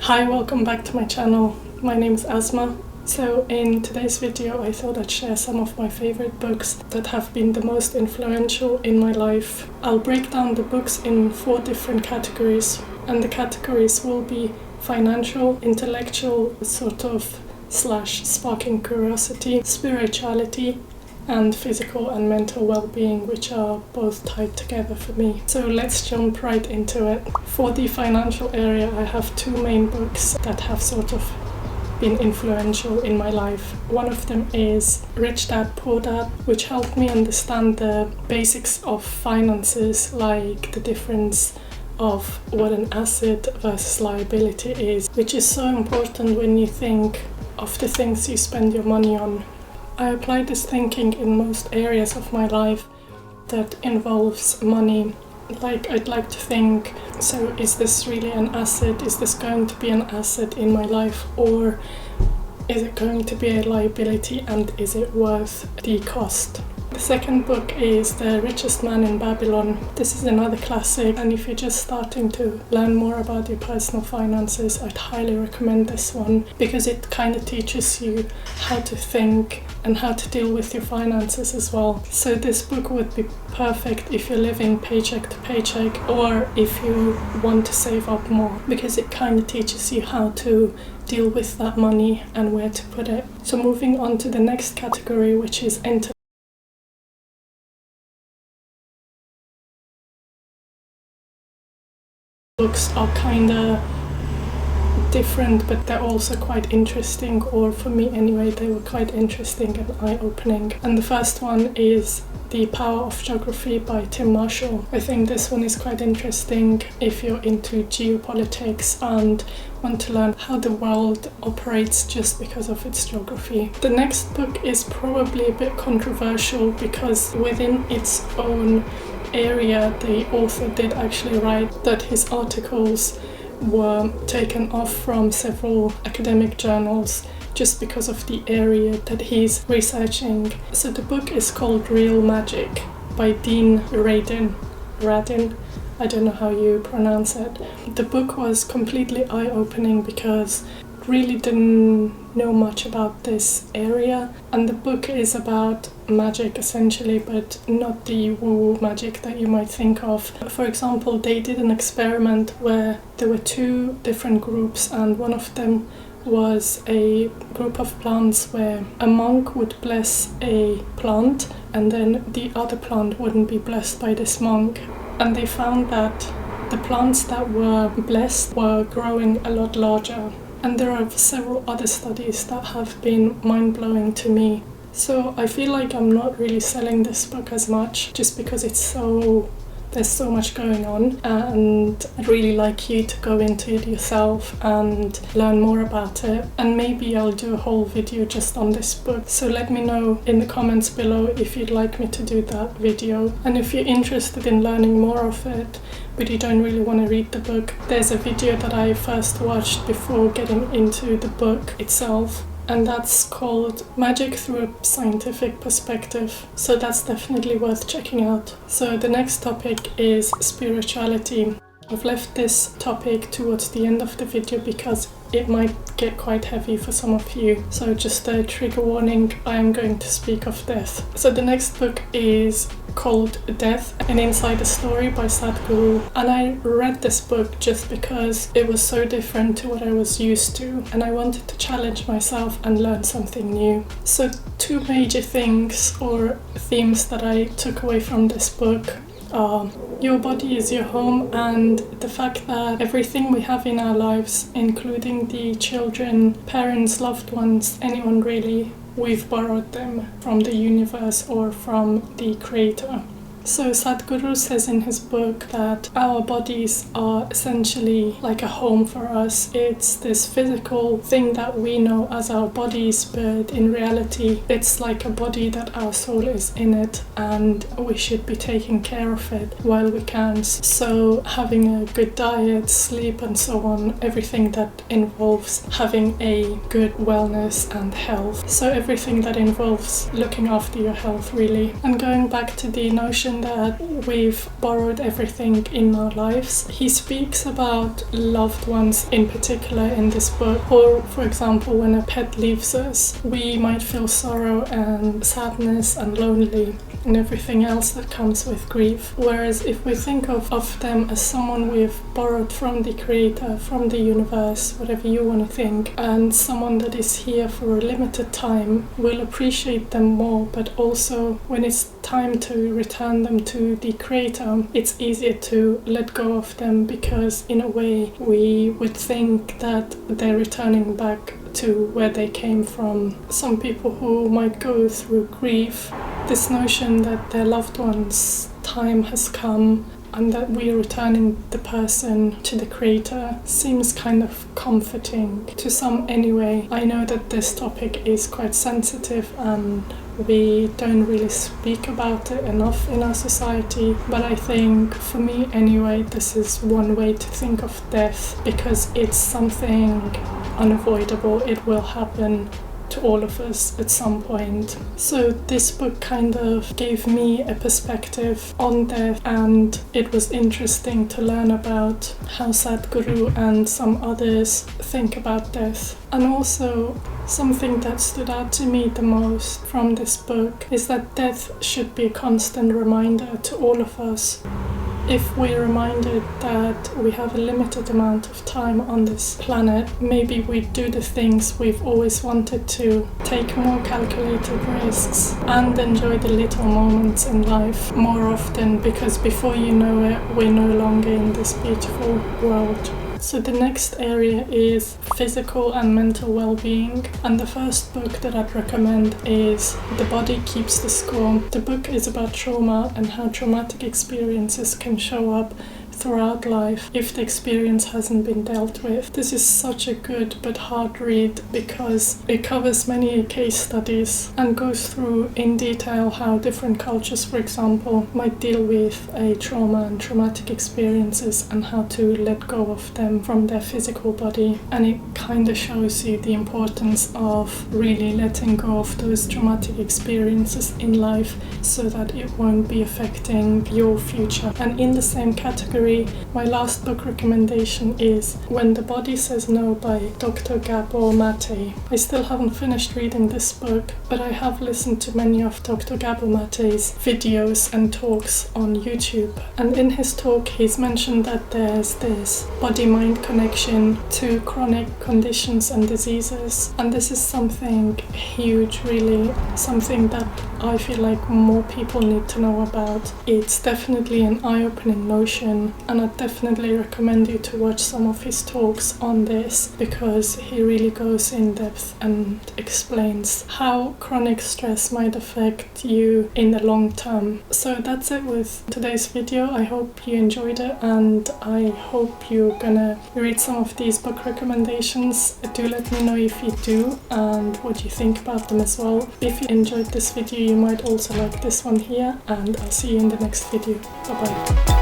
Hi, welcome back to my channel. My name is Asma. So in today's video I thought I'd share some of my favorite books that have been the most influential in my life. I'll break down the books in 4 different categories, and the categories will be financial, intellectual, sparking curiosity, spirituality, and physical and mental well-being, which are both tied together for me. So let's jump right into it. For the financial area, I have 2 main books that have been influential in my life. One of them is Rich Dad, Poor Dad, which helped me understand the basics of finances, like the difference of what an asset versus liability is, which is so important when you think of the things you spend your money on. I apply this thinking in most areas of my life that involves money. Like, I'd like to think, so is this really an asset? Is this going to be an asset in my life, or is it going to be a liability, and is it worth the cost? The second book is The Richest Man in Babylon. This is another classic, and if you're just starting to learn more about your personal finances, I'd highly recommend this one, because it kind of teaches you how to think and how to deal with your finances as well. So this book would be perfect if you're living paycheck to paycheck, or if you want to save up more, because it kind of teaches you how to deal with that money and where to put it. So moving on to the next category, which is books are kind of different, but they're also quite interesting, or for me anyway, they were quite interesting and eye-opening. And the first one is The Power of Geography by Tim Marshall. I think this one is quite interesting if you're into geopolitics and want to learn how the world operates just because of its geography. The next book is probably a bit controversial, because within its own area, the author did actually write that his articles were taken off from several academic journals just because of the area that he's researching. So the book is called Real Magic by Dean Radin. I don't know how you pronounce it. The book was completely eye-opening because I really didn't know much about this area, and the book is about magic essentially, but not the woo-woo magic that you might think of. For example, they did an experiment where there were 2 different groups, and one of them was a group of plants where a monk would bless a plant and then the other plant wouldn't be blessed by this monk. And they found that the plants that were blessed were growing a lot larger. And there are several other studies that have been mind-blowing to me. So I feel like I'm not really selling this book as much, just because there's so much going on, and I'd really like you to go into it yourself and learn more about it. And maybe I'll do a whole video just on this book. So let me know in the comments below if you'd like me to do that video. And if you're interested in learning more of it, but you don't really want to read the book, there's a video that I first watched before getting into the book itself, and that's called Magic Through a Scientific Perspective. So that's definitely worth checking out. So the next topic is spirituality. I've left this topic towards the end of the video because it might get quite heavy for some of you. So just a trigger warning, I am going to speak of death. So the next book is called Death, an Insider Story by Sadhguru. And I read this book just because it was so different to what I was used to, and I wanted to challenge myself and learn something new. So 2 major things or themes that I took away from this book are your body is your home, and the fact that everything we have in our lives, including the children, parents, loved ones, anyone really, we've borrowed them from the universe or from the creator. So Sadhguru says in his book that our bodies are essentially like a home for us. It's this physical thing that we know as our bodies, but in reality it's like a body that our soul is in it, and we should be taking care of it while we can. So having a good diet, sleep and so on, everything that involves having a good wellness and health. So everything that involves looking after your health really. And going back to the notion mention that we've borrowed everything in our lives. He speaks about loved ones in particular in this book. Or, for example, when a pet leaves us, we might feel sorrow and sadness and lonely and everything else that comes with grief. Whereas if we think of them as someone we've borrowed from the Creator, from the universe, whatever you want to think, and someone that is here for a limited time, we'll appreciate them more. But also, when it's time to return them to the Creator, it's easier to let go of them, because in a way we would think that they're returning back to where they came from. Some people who might go through grief, this notion that their loved one's time has come and that we are returning the person to the Creator seems kind of comforting to some anyway. I know that this topic is quite sensitive and we don't really speak about it enough in our society, but I think for me anyway, this is one way to think of death, because it's something unavoidable. It will happen to all of us at some point. So this book kind of gave me a perspective on death, and it was interesting to learn about how Sadhguru and some others think about death. And also, something that stood out to me the most from this book is that death should be a constant reminder to all of us. If we're reminded that we have a limited amount of time on this planet, maybe we do the things we've always wanted to, take more calculated risks, and enjoy the little moments in life more often, because before you know it, we're no longer in this beautiful world. So the next area is physical and mental well-being, and the first book that I'd recommend is The Body Keeps the Score. The book is about trauma and how traumatic experiences can show up throughout life if the experience hasn't been dealt with. This is such a good but hard read because it covers many case studies and goes through in detail how different cultures, for example, might deal with a trauma and traumatic experiences and how to let go of them from their physical body. And it kind of shows you the importance of really letting go of those traumatic experiences in life so that it won't be affecting your future. And in the same category, my last book recommendation is When the Body Says No by Dr. Gabor Mate. I still haven't finished reading this book, but I have listened to many of Dr. Gabor Mate's videos and talks on YouTube. And in his talk, he's mentioned that there's this body-mind connection to chronic conditions and diseases. And this is something huge, really, something that I feel like more people need to know about. It's definitely an eye-opening notion, and I definitely recommend you to watch some of his talks on this, because he really goes in depth and explains how chronic stress might affect you in the long term. So that's it with today's video. I hope you enjoyed it, and I hope you're gonna read some of these book recommendations. Do let me know if you do and what you think about them as well. If you enjoyed this video, you might also like this one here, and I'll see you in the next video. Bye bye.